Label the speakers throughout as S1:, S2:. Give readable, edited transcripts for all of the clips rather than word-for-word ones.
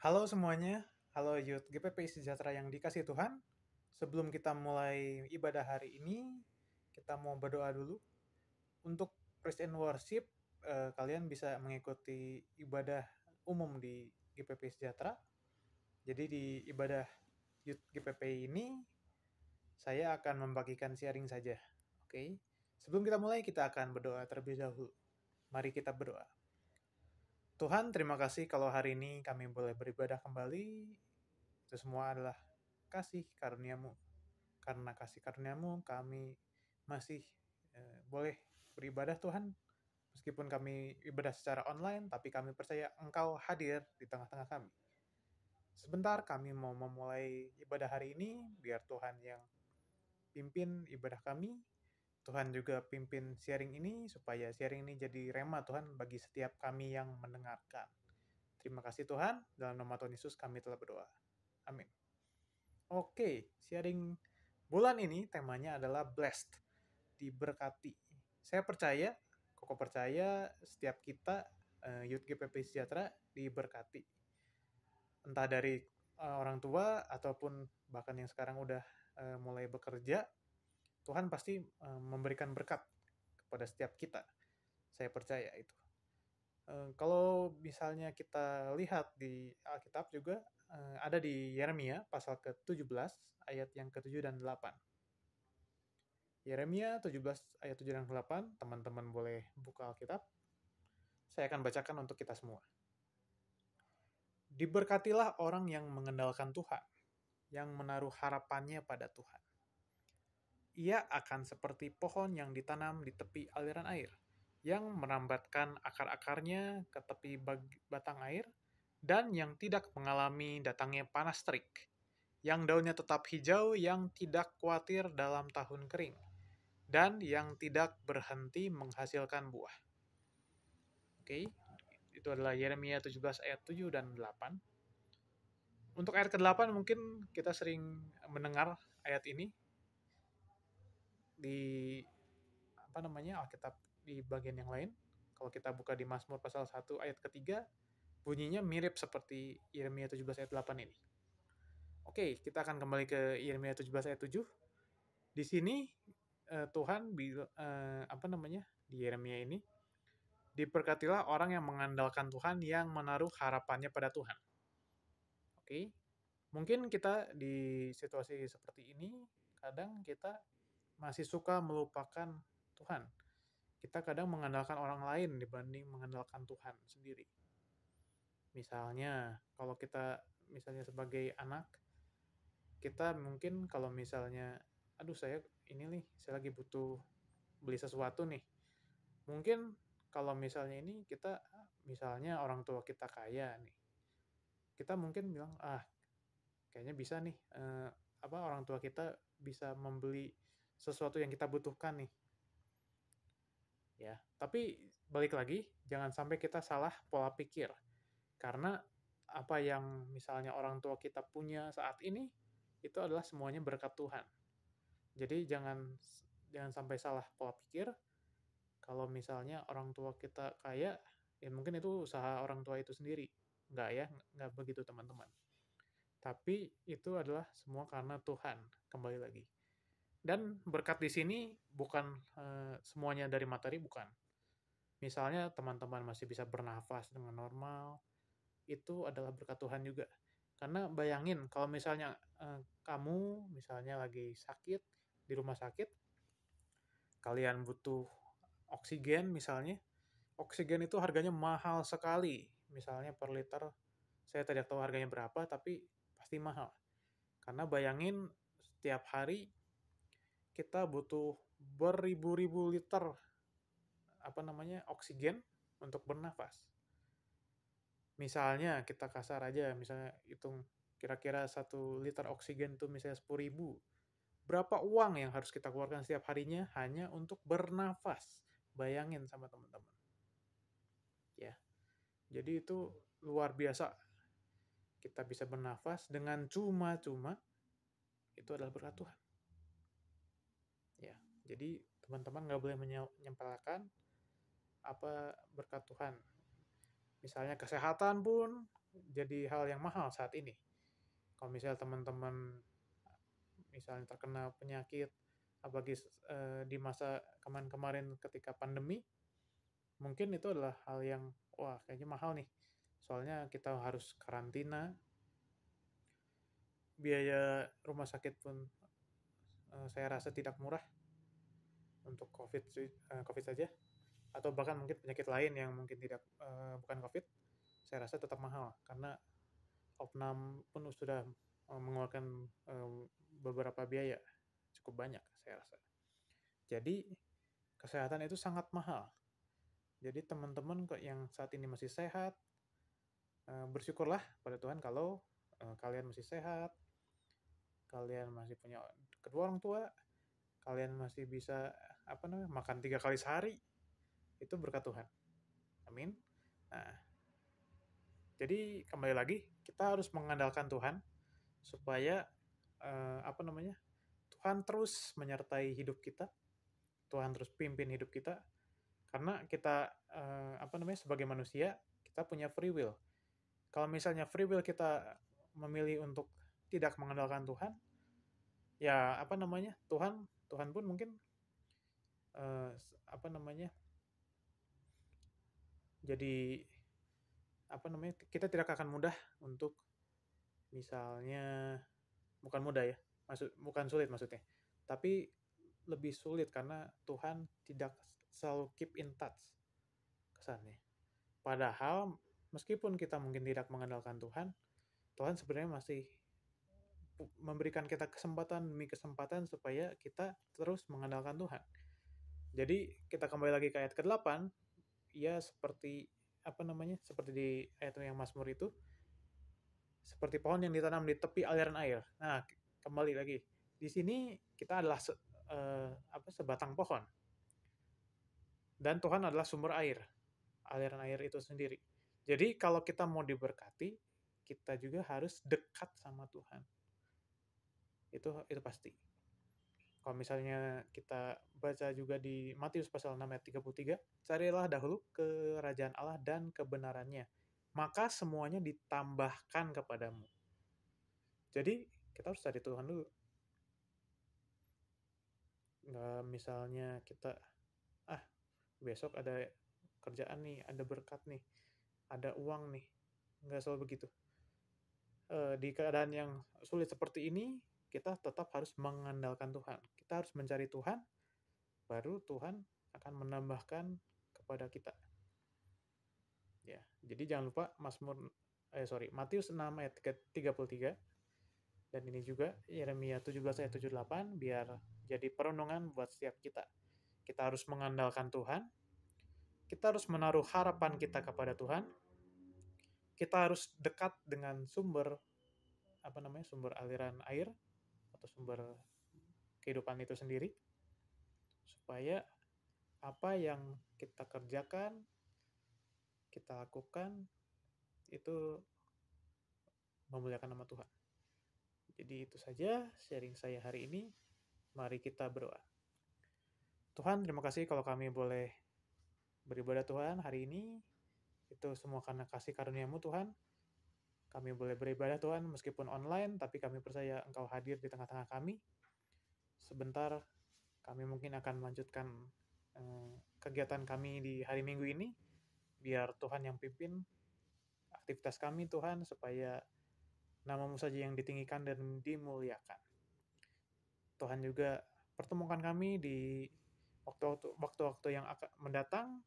S1: Halo semuanya, halo Youth GPP Sejahtera yang dikasih Tuhan. Sebelum kita mulai ibadah hari ini, kita mau berdoa dulu. Untuk praise and worship, kalian bisa mengikuti ibadah umum di GPP Sejahtera. Jadi di ibadah Youth GPP ini, saya akan membagikan sharing saja. Oke, sebelum kita mulai, kita akan berdoa terlebih dahulu. Mari kita berdoa. Tuhan, terima kasih kalau hari ini kami boleh beribadah kembali. Itu semua adalah kasih karuniamu. Karena kasih karuniamu, kami masih boleh beribadah Tuhan. Meskipun kami ibadah secara online, tapi kami percaya Engkau hadir di tengah-tengah kami. Sebentar kami mau memulai ibadah hari ini, biar Tuhan yang pimpin ibadah kami. Tuhan juga pimpin sharing ini, supaya sharing ini jadi rema Tuhan bagi setiap kami yang mendengarkan. Terima kasih Tuhan, dalam nama Tuhan Yesus kami telah berdoa. Amin. Oke, sharing bulan ini temanya adalah blessed, diberkati. Saya percaya, Koko percaya setiap kita Youth GPP Sejahtera diberkati. Entah dari orang tua ataupun bahkan yang sekarang udah mulai bekerja, Tuhan pasti memberikan berkat kepada setiap kita. Saya percaya itu. Kalau misalnya kita lihat di Alkitab juga ada di Yeremia pasal ke-17 ayat yang ke-7 dan 8. Yeremia 17 ayat 7 dan 8, teman-teman boleh buka Alkitab. Saya akan bacakan untuk kita semua. Diberkatilah orang yang mengandalkan Tuhan, yang menaruh harapannya pada Tuhan. Ia akan seperti pohon yang ditanam di tepi aliran air, yang merambatkan akar-akarnya ke tepi batang air, dan yang tidak mengalami datangnya panas terik, yang daunnya tetap hijau, yang tidak khawatir dalam tahun kering, dan yang tidak berhenti menghasilkan buah. Oke, itu adalah Yeremia 17 ayat 7 dan 8. Untuk ayat ke-8 mungkin kita sering mendengar ayat ini di Alkitab di bagian yang lain. Kalau kita buka di Mazmur pasal 1 ayat ketiga, bunyinya mirip seperti Yeremia 17 ayat 8 ini. Oke, kita akan kembali ke Yeremia 17 ayat 7. Di sini Tuhan di Yeremia ini, diberkatilah orang yang mengandalkan Tuhan, yang menaruh harapannya pada Tuhan. Oke, mungkin kita di situasi seperti ini, kadang kita masih suka melupakan Tuhan. Kita kadang mengandalkan orang lain dibanding mengandalkan Tuhan sendiri. Misalnya, kalau kita sebagai anak, kita mungkin kalau misalnya, aduh saya lagi butuh beli sesuatu nih. Mungkin kalau misalnya kita misalnya orang tua kita kaya nih. Kita mungkin bilang, kayaknya bisa nih, orang tua kita bisa membeli sesuatu yang kita butuhkan nih. Ya, tapi balik lagi, jangan sampai kita salah pola pikir. Karena apa yang misalnya orang tua kita punya saat ini, itu adalah semuanya berkat Tuhan. Jadi jangan sampai salah pola pikir. Kalau misalnya orang tua kita kaya, ya mungkin itu usaha orang tua itu sendiri. Nggak begitu teman-teman. Tapi itu adalah semua karena Tuhan, kembali lagi. Dan berkat di sini bukan semuanya dari materi, bukan. Misalnya teman-teman masih bisa bernafas dengan normal, itu adalah berkat Tuhan juga. Karena bayangin kalau misalnya kamu misalnya lagi sakit di rumah sakit, kalian butuh oksigen misalnya, oksigen itu harganya mahal sekali. Misalnya per liter, saya tidak tahu harganya berapa, tapi pasti mahal. Karena bayangin setiap hari kita butuh beribu-ribu liter oksigen untuk bernafas. Misalnya kita kasar aja, misalnya hitung kira-kira 1 liter oksigen itu misalnya 10.000. Berapa uang yang harus kita keluarkan setiap harinya hanya untuk bernafas? Bayangin sama teman-teman. Ya. Jadi itu luar biasa. Kita bisa bernafas dengan cuma-cuma, itu adalah berkat Tuhan. Ya. Jadi teman-teman nggak boleh menyepelekan apa berkat Tuhan. Misalnya kesehatan pun jadi hal yang mahal saat ini. Kalau misalnya teman-teman misalnya terkena penyakit, apalagi di masa kemarin-kemarin ketika pandemi, mungkin itu adalah hal yang wah kayaknya mahal nih. Soalnya kita harus karantina, biaya rumah sakit pun saya rasa tidak murah untuk COVID saja, atau bahkan mungkin penyakit lain yang mungkin tidak bukan COVID, saya rasa tetap mahal karena Opnam pun sudah mengeluarkan beberapa biaya cukup banyak saya rasa. Jadi kesehatan itu sangat mahal. Jadi teman-teman yang saat ini masih sehat, bersyukurlah pada Tuhan kalau kalian masih sehat, kalian masih punya kedua orang tua, kalian masih bisa makan 3 kali sehari, itu berkat Tuhan. Amin. Nah, jadi kembali lagi kita harus mengandalkan Tuhan supaya Tuhan terus menyertai hidup kita, Tuhan terus pimpin hidup kita, karena kita sebagai manusia kita punya free will. Kalau misalnya free will kita memilih untuk tidak mengandalkan Tuhan, ya Tuhan pun mungkin jadi kita tidak akan mudah untuk misalnya bukan mudah ya, bukan sulit maksudnya, tapi lebih sulit karena Tuhan tidak selalu keep in touch kesannya. Padahal meskipun kita mungkin tidak mengandalkan Tuhan, Tuhan sebenarnya masih memberikan kita kesempatan demi kesempatan supaya kita terus mengandalkan Tuhan. Jadi kita kembali lagi ke ayat ke-8, ya seperti seperti di ayat yang Mazmur itu, seperti pohon yang ditanam di tepi aliran air. Nah, kembali lagi. Di sini kita adalah sebatang pohon. Dan Tuhan adalah sumber air, aliran air itu sendiri. Jadi kalau kita mau diberkati, kita juga harus dekat sama Tuhan. Itu pasti. Kalau misalnya kita baca juga di Matius pasal 6 ayat 33, carilah dahulu kerajaan Allah dan kebenarannya, maka semuanya ditambahkan kepadamu. Jadi kita harus cari Tuhan dulu. Nggak misalnya kita, besok ada kerjaan nih, ada berkat nih, ada uang nih. Nggak selalu begitu. Di keadaan yang sulit seperti ini, kita tetap harus mengandalkan Tuhan. Kita harus mencari Tuhan, baru Tuhan akan menambahkan kepada kita. Ya, jadi jangan lupa Matius 6 ayat 33, dan ini juga Yeremia 17 ayat 78, biar jadi perenungan buat setiap kita. Kita harus mengandalkan Tuhan, kita harus menaruh harapan kita kepada Tuhan, kita harus dekat dengan sumber aliran air atau sumber kehidupan itu sendiri, supaya apa yang kita kerjakan, kita lakukan, itu memuliakan nama Tuhan. Jadi itu saja sharing saya hari ini. Mari kita berdoa. Tuhan, terima kasih kalau kami boleh beribadah Tuhan hari ini. Itu semua karena kasih karunia-Mu Tuhan. Kami boleh beribadah Tuhan meskipun online, tapi kami percaya Engkau hadir di tengah-tengah kami. Sebentar kami mungkin akan melanjutkan kegiatan kami di hari Minggu ini. Biar Tuhan yang pimpin aktivitas kami Tuhan, supaya nama-Mu saja yang ditinggikan dan dimuliakan. Tuhan juga pertemukan kami di waktu-waktu yang akan mendatang,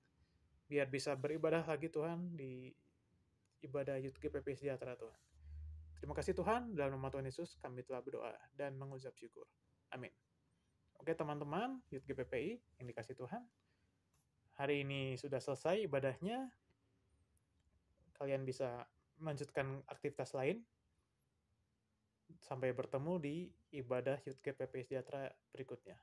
S1: biar bisa beribadah lagi Tuhan di ibadah Youth GPP Sejahtera Tuhan. Terima kasih Tuhan, dalam nama Tuhan Yesus kami telah berdoa dan mengucap syukur. Amin. Oke teman-teman, Youth GPPI yang dikasih Tuhan, hari ini sudah selesai ibadahnya. Kalian bisa melanjutkan aktivitas lain. Sampai bertemu di ibadah Youth GPP Sejahtera berikutnya.